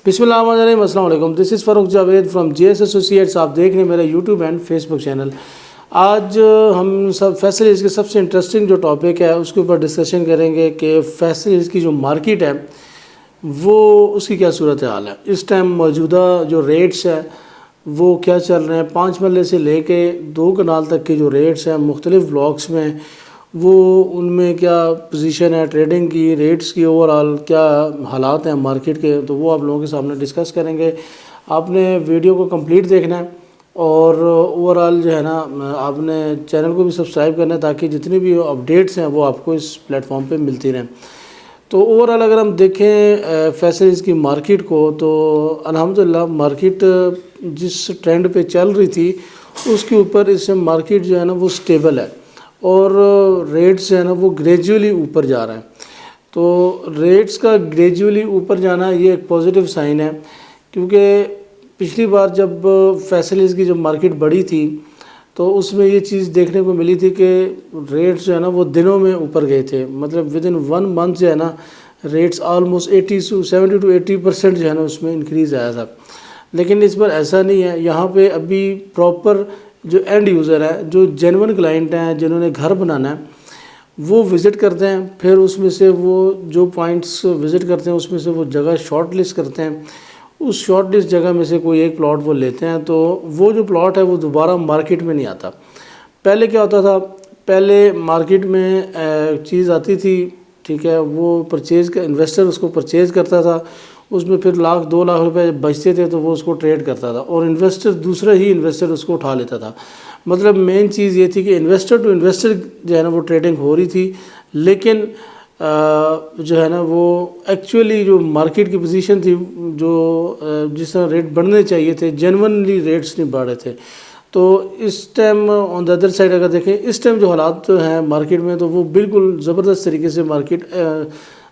بسم اللہ الرحمن الرحیم. السلام علیکم. This is Farooq Javed from G S associates. آپ دیکھ رہے ہیں میرا YouTube and Facebook channel. آج ہم سب فیصلیز کے سب سے انٹرسٹنگ جو ٹاپک ہے اس کے اوپر ڈسکشن کریں گے کہ فیصلیز کی جو مارکیٹ ہے وہ اس کی کیا صورت حال ہے. اس ٹائم موجودہ جو ریٹس ہیں وہ کیا چل رہے ہیں. 5 مرلے سے لے کے 2 کنال تک کے جو ریٹس ہیں مختلف بلاکس میں، وہ ان میں کیا پوزیشن ہے ٹریڈنگ کی، ریٹس کی، اوور آل کیا حالات ہیں مارکیٹ کے، تو وہ آپ لوگوں کے سامنے ڈسکس کریں گے. آپ نے ویڈیو کو کمپلیٹ دیکھنا ہے اور اوور آل جو ہے نا آپ نے چینل کو بھی سبسکرائب کرنا ہے تاکہ جتنی بھی اپڈیٹس ہیں وہ آپ کو اس پلیٹ فارم پہ ملتی رہیں. تو اوور آل اگر ہم دیکھیں فیصلیز کی مارکیٹ کو، تو الحمدللہ مارکیٹ جس ٹرینڈ پہ چل رہی تھی اس کے اوپر اس سے مارکیٹ جو ہے نا وہ سٹیبل ہے اور ریٹس جو ہے نا وہ گریجولی اوپر جا رہا ہے. تو ریٹس کا گریجولی اوپر جانا یہ ایک پازیٹیو سائن ہے، کیونکہ پچھلی بار جب فیصلیز کی جب مارکیٹ بڑھی تھی تو اس میں یہ چیز دیکھنے کو ملی تھی کہ ریٹس جو ہے نا وہ دنوں میں اوپر گئے تھے. مطلب ود ان 1 منتھ جو ہے نا ریٹس آلموسٹ 70 to 80% جو ہے نا اس میں انکریز آیا تھا. لیکن اس بار ایسا نہیں ہے. یہاں پہ ابھی پراپر جو اینڈ یوزر ہے، جو جینون کلائنٹ ہیں جنہوں نے گھر بنانا ہے، وہ وزٹ کرتے ہیں. پھر اس میں سے وہ جو پوائنٹس وزٹ کرتے ہیں اس میں سے وہ جگہ شارٹ لسٹ کرتے ہیں. اس شارٹ لسٹ جگہ میں سے کوئی ایک پلاٹ وہ لیتے ہیں، تو وہ جو پلاٹ ہے وہ دوبارہ مارکیٹ میں نہیں آتا. پہلے کیا ہوتا تھا، پہلے مارکیٹ میں چیز آتی تھی، ٹھیک ہے، وہ پرچیز کا انویسٹر اس کو پرچیز کرتا تھا، اس میں پھر 1,00,000 2 لاکھ روپے بچتے تھے تو وہ اس کو ٹریڈ کرتا تھا اور دوسرا ہی انویسٹر اس کو اٹھا لیتا تھا. مطلب مین چیز یہ تھی کہ انویسٹر ٹو انویسٹر جو ہے نا وہ ٹریڈنگ ہو رہی تھی. لیکن جو ہے نا وہ ایکچولی جو مارکیٹ کی پوزیشن تھی، جو جس طرح ریٹ بڑھنے چاہیے تھے، جینونلی ریٹس نہیں بڑھ رہے تھے. تو اس time on the other side اگر دیکھیں اس ٹائم جو حالات ہیں مارکیٹ میں، تو وہ بالکل زبردست طریقے سے مارکیٹ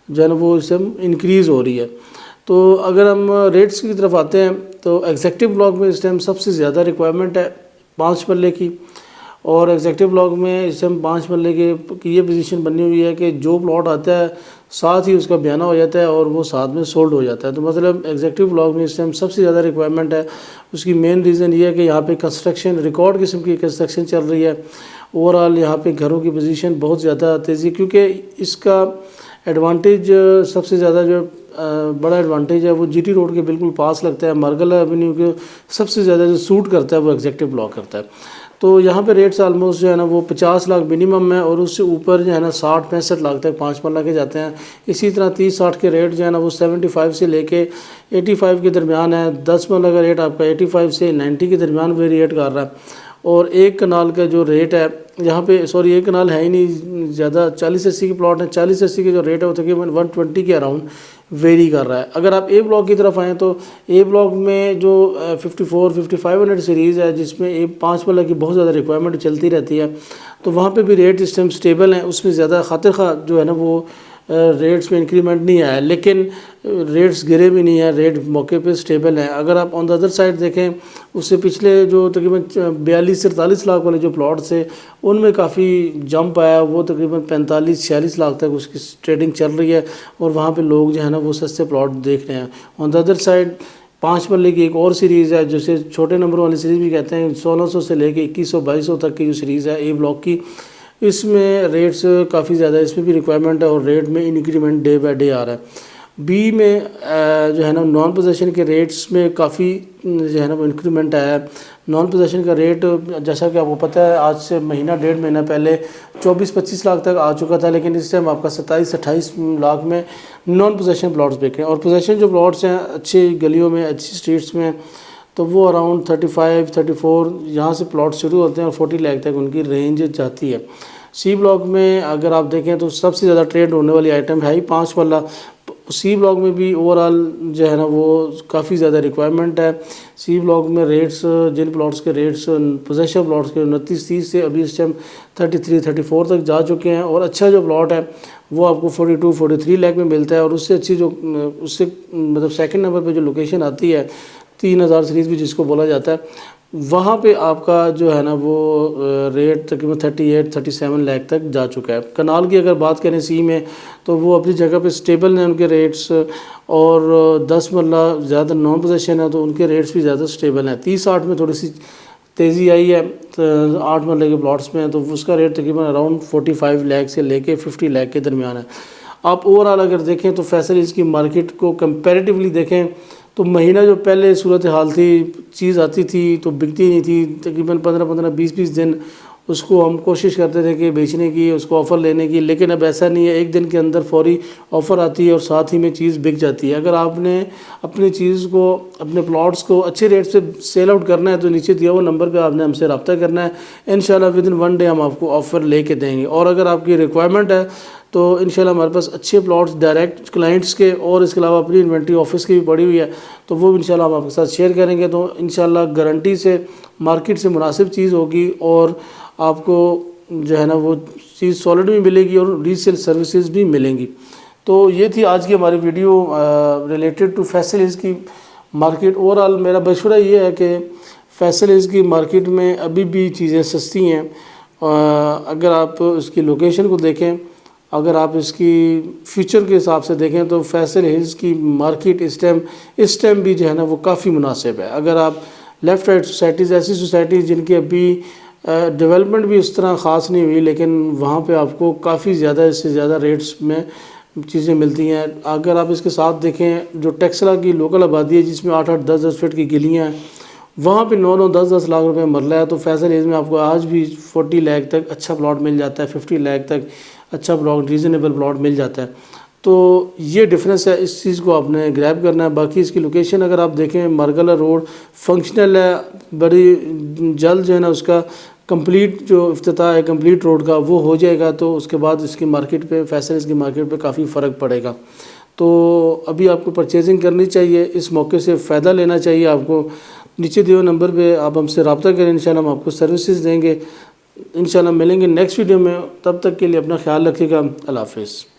جو ہے نا وہ اس ٹائم انکریز ہو رہی ہے. تو اگر ہم ریٹس کی طرف آتے ہیں تو ایگزیکٹو بلاک میں اس ٹائم سب سے زیادہ ریکوائرمنٹ ہے 5 مرلے کی، اور ایگزیکٹو بلاک میں اس ٹائم 5 مرلے کی یہ پوزیشن بنی ہوئی ہے کہ جو پلاٹ آتا ہے ساتھ ہی اس کا بیانہ ہو جاتا ہے اور وہ ساتھ میں سولڈ ہو جاتا ہے. تو مطلب ایگزیکٹو بلاک میں اس ٹائم سب سے زیادہ ریکوائرمنٹ ہے. اس کی مین ریزن یہ ہے کہ یہاں پہ کنسٹرکشن ریکارڈ قسم کی کنسٹرکشن چل رہی ہے. اوور آل یہاں پہ گھروں کی پوزیشن بہت زیادہ تیزی، کیونکہ اس کا ایڈوانٹیج سب سے زیادہ جو بڑا ایڈوانٹیج ہے وہ جی ٹی روڈ کے بالکل پاس لگتا ہے. مارگل ایونیو کے سب سے زیادہ جو سوٹ کرتا ہے وہ ایگزیکٹو بلاک کرتا ہے. تو یہاں پہ ریٹس آلموسٹ جو ہے نا وہ 50 لاکھ منیمم ہے، اور اس سے اوپر جو ہے نا 60-65 لاکھ تک 5 مرلہ کے جاتے ہیں. اسی طرح 30-60 کے ریٹ جو ہے نا وہ 75 سے لے کے 85 کے درمیان ہے. 10 مرلہ کا ریٹ آپ کا 85 سے 90 کے درمیان ویریٹ کر رہا ہے. اور 1 کنال کا جو ریٹ ہے یہاں پہ، 1 کنال ہے ہی نہیں زیادہ، 40-80 کے پلاٹ ہیں. 40-80 کے جو ریٹ ہے وہ تقریباً 120 کے اراؤنڈ ویری کر رہا ہے. اگر آپ اے بلاک کی طرف آئیں تو اے بلاک میں جو 54-5500 سیریز ہے، جس میں 5 مرلہ کی بہت زیادہ ریکوائرمنٹ چلتی رہتی ہے، تو وہاں پہ بھی ریٹ اس ٹائم سٹیبل ہیں. اس میں زیادہ خاطر خواہ جو ہے نا وہ ریٹس میں انکریمنٹ نہیں آیا، لیکن ریٹس گرے بھی نہیں ہیں، ریٹ موقع پہ سٹیبل ہیں. اگر آپ آن دا ادر سائڈ دیکھیں، اس سے پچھلے جو تقریباً 42-43 لاکھ والے جو پلاٹس تھے ان میں کافی جمپ آیا. وہ تقریباً 45-46 لاکھ تک اس کی ٹریڈنگ چل رہی ہے، اور وہاں پہ لوگ جو ہے نا وہ سستے پلاٹ دیکھ رہے ہیں. آن دا ادر سائڈ 5 مرلے کی ایک اور سیریز ہے جسے چھوٹے نمبر والی سیریز بھی کہتے ہیں، 1600 سے لے کے 2100-2200 تک کی جو سیریز ہے اے بلاک کی، اس میں ریٹس کافی زیادہ، اس میں بھی ریکوائرمنٹ ہے اور ریٹ میں انکریمنٹ ڈے بائی ڈے آ رہا ہے. بی میں جو ہے نا نان پوزیشن کے ریٹس میں کافی جو ہے نا وہ انکریمنٹ آیا ہے. نان پوزیشن کا ریٹ جیسا کہ آپ کو پتہ ہے آج سے مہینہ 1.5 مہینہ پہلے 24-25 لاکھ تک آ چکا تھا، لیکن اس ٹائم آپ کا 27-28 لاکھ میں نان پوزیشن پلاٹس بک رہے ہیں. اور پوزیشن جو پلاٹس ہیں اچھی گلیوں میں، اچھی اسٹریٹس میں، تو وہ اراؤنڈ 35-34 یہاں سے پلاٹ شروع ہوتے ہیں اور 40 لاکھ تک ان کی رینج جاتی ہے. سی بلاک میں اگر آپ دیکھیں تو سب سے زیادہ ٹریڈ ہونے والی آئٹم ہے ہی 5 مرلہ. سی بلاک میں بھی اوور آل جو ہے نا وہ کافی زیادہ ریکوائرمنٹ ہے. سی بلاک میں ریٹس، جن پلاٹس کے ریٹس پوزیشن پلاٹس کے 29-30 سے ابھی اس ٹائم 33-34 تک جا چکے ہیں. اور اچھا جو پلاٹ ہے وہ آپ کو 42-43 لاکھ میں ملتا ہے. اور اس سے اچھی جو اس سے مطلب سیکنڈ نمبر پہ جو لوکیشن آتی ہے 3000 سیریز بھی جس کو بولا جاتا ہے، وہاں پہ آپ کا جو ہے نا وہ ریٹ تقریباً 38-37 لاکھ تک جا چکا ہے۔ کنال کی اگر بات کریں سی میں تو وہ اپنی جگہ پہ سٹیبل ہیں ان کے ریٹس، اور 10 مرلہ زیادہ نان پوزیشن ہے تو ان کے ریٹس بھی زیادہ سٹیبل ہیں۔ 30-60 میں تھوڑی سی تیزی آئی ہے 8 مرلے کے پلاٹس میں، تو اس کا ریٹ تقریباً اراؤنڈ 45 لاکھ سے لے کے 50 لاکھ کے درمیان ہے۔ آپ اوورآل اگر دیکھیں تو فیصل کی مارکیٹ کو کمپیریٹیولی دیکھیں تو مہینہ جو پہلے صورتحال تھی، چیز آتی تھی تو بکتی نہیں تھی، تقریباً 15-20 دن اس کو ہم کوشش کرتے تھے کہ بیچنے کی، اس کو آفر لینے کی، لیکن اب ایسا نہیں ہے، ایک دن کے اندر فوری آفر آتی ہے اور ساتھ ہی میں چیز بک جاتی ہے۔ اگر آپ نے اپنی چیز کو، اپنے پلاٹس کو اچھے ریٹ سے سیل آؤٹ کرنا ہے تو نیچے دیا ہوا نمبر پہ آپ نے ہم سے رابطہ کرنا ہے، انشاءاللہ ودن 1 ڈے ہم آپ کو آفر لے کے دیں گے۔ اور اگر آپ کی ریکوائرمنٹ ہے تو انشاءاللہ ہمارے پاس اچھے پلاٹس ڈائریکٹ کلائنٹس کے اور اس کے علاوہ اپنی انوینٹری آفس کی بھی پڑی ہوئی ہے، تو وہ انشاءاللہ ہم آپ کے ساتھ شیئر کریں گے، تو انشاءاللہ گارنٹی سے مارکیٹ سے مناسب چیز ہوگی اور آپ کو جو ہے نا وہ چیز سالڈ بھی ملے گی اور ریسیل سروسز بھی ملیں گی۔ تو یہ تھی آج کی ہماری ویڈیو ریلیٹڈ ٹو فیصل کی مارکیٹ۔ اوورآل میرا مشورہ یہ ہے کہ فیصل کی مارکیٹ میں ابھی بھی چیزیں سستی ہیں، اگر آپ اس کی لوکیشن کو دیکھیں، اگر آپ اس کی فیوچر کے حساب سے دیکھیں تو فیصل ہلز کی مارکیٹ اس ٹائم بھی جو ہے نا وہ کافی مناسب ہے۔ اگر آپ لیفٹ رائٹ سوسائٹیز، ایسی سوسائٹیز جن کی ابھی ڈیولپمنٹ بھی اس طرح خاص نہیں ہوئی لیکن وہاں پہ آپ کو کافی زیادہ اس سے زیادہ ریٹس میں چیزیں ملتی ہیں۔ اگر آپ اس کے ساتھ دیکھیں جو ٹیکسلا کی لوکل آبادی ہے جس میں 8-8 10-10 فٹ کی گلیاں ہیں، وہاں پہ 9-9 10-10 لاکھ روپے مرلہ ہے، تو فیصل ہلز میں آپ کو آج بھی 40 لاکھ تک اچھا پلاٹ مل جاتا ہے، 50 لاکھ تک اچھا پلاٹ، ریزنیبل پلاٹ مل جاتا ہے۔ تو یہ ڈفرینس ہے، اس چیز کو آپ نے گریب کرنا ہے۔ باقی اس کی لوکیشن اگر آپ دیکھیں، مارگلہ روڈ فنکشنل ہے، بڑی جلد جو ہے نا اس کا کمپلیٹ جو افتتاح ہے کمپلیٹ روڈ کا وہ ہو جائے گا، تو اس کے بعد اس کی مارکیٹ پہ، فیصل کی مارکیٹ پہ کافی فرق پڑے گا۔ تو ابھی آپ کو پرچیزنگ کرنی چاہیے، اس موقع سے فائدہ لینا چاہیے آپ کو۔ نیچے دیے ہوئے نمبر پہ آپ ہم سے رابطہ کریں، انشاءاللہ ہم آپ کو سروسز دیں گے۔ انشاءاللہ ملیں گے نیکسٹ ویڈیو میں، تب تک کے لیے اپنا خیال رکھیے گا۔ اللہ حافظ۔